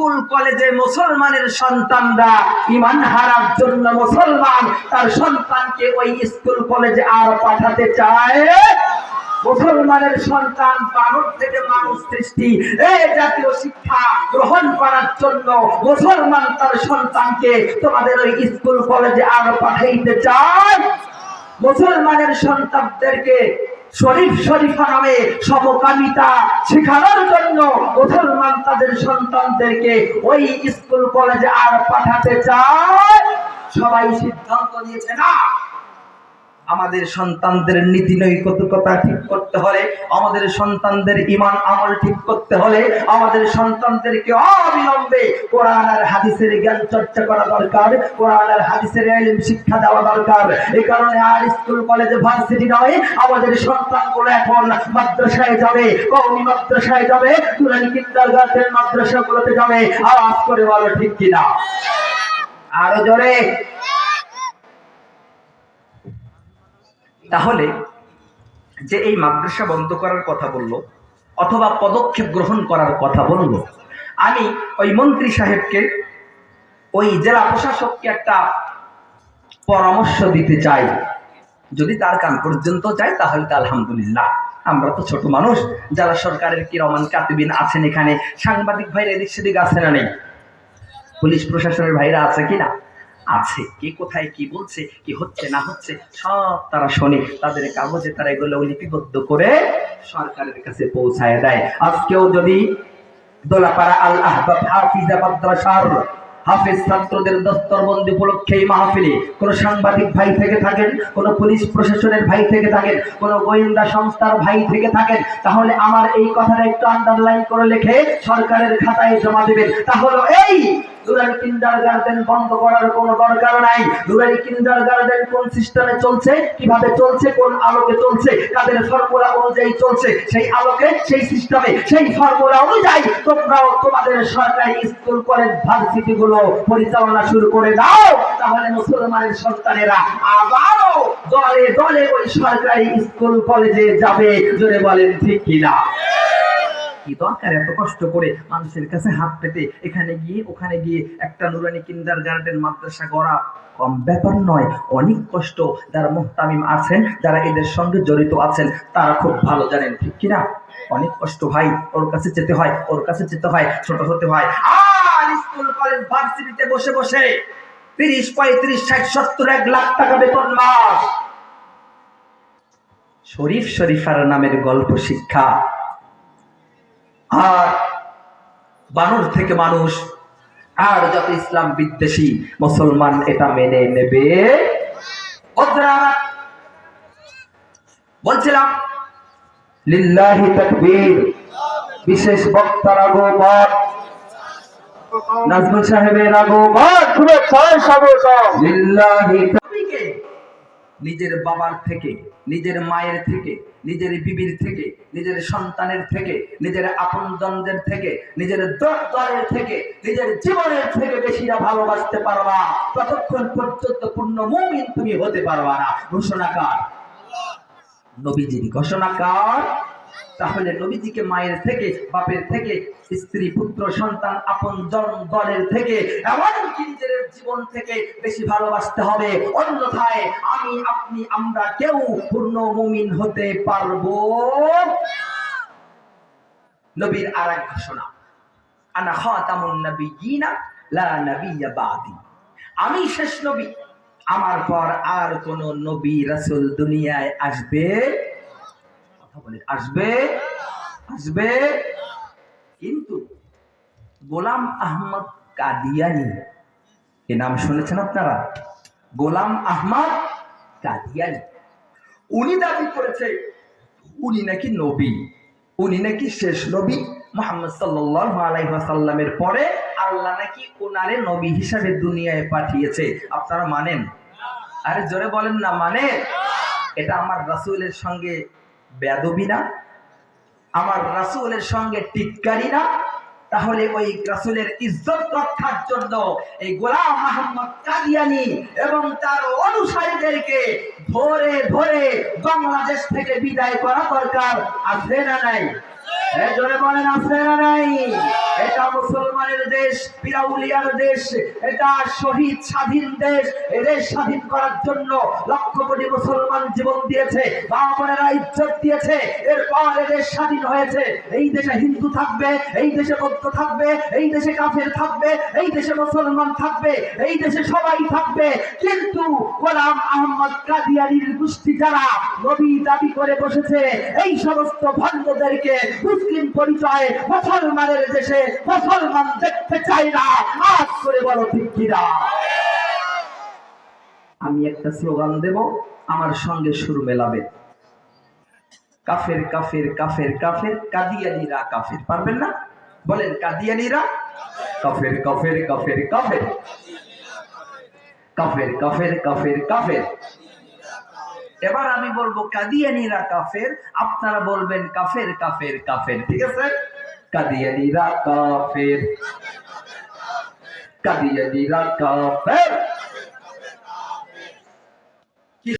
School কলেজে মুসলমানের সন্তানরা ঈমান হারার জন্য মুসলমান তার সন্তানকে ওই স্কুল কলেজে আর পাঠাতে চায়। মুসলমানের সন্তান বানর থেকে মানুষ সৃষ্টি, এই জাতীয় শিক্ষা গ্রহণ করার জন্য মুসলমান তার সন্তানকে তোমাদের ওই স্কুল কলেজে আর পাঠাইতে চায়। মুসলমানের সন্তানদেরকে শরীফ শরীফা নামে সমকামিতা শেখানোর জন্য মুসলমান তাদের সন্তানদেরকে ওই স্কুল কলেজে আর পাঠাতে চায়। সবাই সিদ্ধান্ত নিয়েছে না, আমাদের সন্তানদের নীতি নৈতিকতা ঠিক করতে হলে, আমাদের সন্তানদের ঈমান আমল ঠিক করতে হলে, আমাদের সন্তানদেরকে অবিলম্বে কোরআন আর হাদিসের জ্ঞান চর্চা করা দরকার, কোরআন আর হাদিসের ইলম শিক্ষা দেওয়া দরকার। এই কারণে আর স্কুল কলেজে ভার্সিটি নয়, আমাদের সন্তানগুলো এখন মাদ্রাসায় যাবে, কওমি মাদ্রাসায় যাবে, নুরানি কিন্ডারগার্টেন মাদ্রাসাগুলোতে যাবে। আওয়াজ করে বলো ঠিক কিনা, আরো জোরে। তাহলে যে এই মাদ্রাসা বন্ধ করার কথা বলল অথবা পদক্ষেপ গ্রহণ করার কথা বলল, আমি ওই মন্ত্রী সাহেবকে, ওই জেলা প্রশাসককে একটা পরামর্শ দিতে চাই। যদি তার কান পর্যন্ত যায় তাহলে তো আলহামদুলিল্লাহ। আমরা তো ছোট মানুষ, যারা সরকারের কিরামান কাতিবিন আছেন এখানে, সাংবাদিক ভাইরা এদিক সেদিক আছে না নেই, পুলিশ প্রশাসনের ভাইরা আছে কিনা, আছে। কে কোথায় কি বলছে, কি হচ্ছে না হচ্ছে সব তারা শোনে, তাদের কাগজে তারা এগুলো লিপিবদ্ধ করে সরকারের কাছে পৌঁছায় দেয়। আজকেও যদি দোলাপাড়া আল আহবাব হাফিজা মাদ্রাসার হাফেজ ছাত্রদের দস্তরবন্দি উপলক্ষে এই মাহফিলে কোন সাংবাদিক ভাই থেকে থাকেন, কোন পুলিশ প্রশাসনের ভাই থেকে থাকেন, কোন গোয়েন্দা সংস্থার ভাই থেকে থাকেন, তাহলে আমার এই কথাটা একটু আন্ডারলাইন করে লিখে সরকারের খাতায় জমা দেবেন। তাহলে এই নুরানি কিন্ডারগার্টেন বন্ধ করার কোনো দরকার নাই। নুরানি কিন্ডারগার্টেন কোন সিস্টেমে চলছে, কিভাবে চলছে, কোন আলোকে চলছে, কাদের ফর্মুলা অনুযায়ী চলছে, সেই আলোকে, সেই সিস্টেমে, সেই ফর্মুলা অনুযায়ী তোমরাও তোমাদের সরকারি স্কুল কলেজ ভার্সিটি গুলো পরিচালনা শুরু করে দাও। তাহলে মুসলমানের সন্তানেরা আবারও দলে দলে ওই সরকারি স্কুল কলেজে যাবে। জোরে বলেন ঠিক কিনা। কি দরকার এত কষ্ট করে মানুষের কাছে হাত পেতে এখানে গিয়ে ওখানে গিয়ে একটা নুরানি কিন্ডারগার্টেন মাদ্রাসা গড়া কম ব্যাপার নয়, অনেক কষ্ট। যারা মুহতামিম আছেন, যারা এদের সঙ্গে জড়িত আছেন, তারা খুব ভালো জানেন ঠিক কিনা। অনেক কষ্ট ভাই, ওর কাছে যেতে হয়, ওর কাছে যেতে হয়, ছোট হতে হয়। আর স্কুল কলেজ ভার্সিটিতে বসে বসে 30, 35, 60, 70, 1 লাখ টাকা বেতন মাস, শরীফ শরীফার নামের গল্প শিক্ষা, আর বানর থেকে মানুষ, আর যত ইসলাম বিদ্বেষী মুসলমান এটা মেনে নেবে। বলছিলাম লিল্লাহি তাকবীর। বিশেষ বক্তার আগমন, নাজমুল সাহেবের আগমন, শুভেচ্ছা স্বাগত। লিল্লাহি নিজের বাবার থেকে, নিজের মায়ের থেকে, নিজের বিবির থেকে, নিজের সন্তানের থেকে, নিজের আপনজনদের থেকে, নিজের দলের থেকে, নিজের জীবনের থেকে বেশিরা ভালোবাসতে পারবা ততক্ষণ পর্যন্ত পূর্ণ মুমিন তুমি হতে পারবা না। ঘোষণাকার নবীজির ঘোষণাকার। তাহলে নবীজিকে মায়ের থেকে, বাপের থেকে, স্ত্রী, পুত্র, সন্তান, আপনজন, দলের থেকে, এমনকি নিজের জীবন থেকে বেশি ভালোবাসতে হবে। অন্যথায় আমি, আপনি, আমরা কেউ পূর্ণ মুমিন হতে পারবো। নবীর আরেক ঘোষণা, আনা খাতামুন নবিয়্যিনা লা নাবিয়্যা বাদি। আমি শেষ নবী, আমার পর আর কোন নবী রাসূল দুনিয়ায় আসবে, কথা বলে আসবে, আসবে। কিন্তু গোলাম আহমদ কাদিয়ানী, এ নাম শুনেছেন আপনারা? গোলাম আহমদ কাদিয়ানী, উনি দাবি করেছে উনি নাকি নবী, উনি নাকি শেষ নবী। মুহাম্মদ সাল্লাল্লাহু আলাইহি ওয়াসাল্লামের পরে আল্লাহ নাকি ওনারে নবী হিসাবে দুনিয়ায় পাঠিয়েছে। আপনারা মানেন? আরে জোরে বলেন না মানে। এটা আমার রাসূলের সঙ্গে বেয়াদবি না? আমার রাসূলের সঙ্গে টিটকারি না? তাহলে ওই রাসূলের ইজ্জত রক্ষার জন্য এই গোলাম আহমদ কাদিয়ানী এবং তার অনুসারীদেরকে ধরে ধরে বাংলাদেশ থেকে বিদায় করা দরকার, আছে না নাই? জোরে বলেন আছে না নাই? এটা মুসলমানের দেশ, পিরাউলিয়ার দেশ, এটা শহীদ স্বাধীন দেশ। এদেশ স্বাধীন করার জন্য লক্ষ কোটি মুসলমান জীবন দিয়েছে, মা বোনেরা ইজ্জত দিয়েছে। এরপর এদেশ স্বাধীন হয়েছে। এই দেশে হিন্দু থাকবে, এই দেশে বৌদ্ধ থাকবে, এই দেশে কাফের থাকবে, এই দেশে মুসলমান থাকবে, এই দেশে সবাই থাকবে। কিন্তু গোলাম আহমদ কাদিয়ানীর গোষ্ঠী যারা নবী দাবি করে বসেছে, এই সমস্ত ভণ্ডদেরকে মুসলিম পরিচয়ে মুসলমানের দেশে মুসলমান দেখতে চাই না। আজ করে বলো ঠিক কিনা? আমি একটা স্লোগান দেব, আমার সঙ্গে সুর মেলাবে। কাফের কাফের কাফের কাফের, কাদিয়ানীরা কাফের। পারবেন না? বলেন কাদিয়ানীরা কাফের, কাফের কাফের কাফের, কাফের কাফের কাফের কাফের। এবার আমি বলবো কাদিয়ানীরা কাফের, আপনারা বলবেন কাফের কাফের কাফের। ঠিক আছে? কাদিয়ানীরা কাফের, কাদিয়ানীরা কাফের,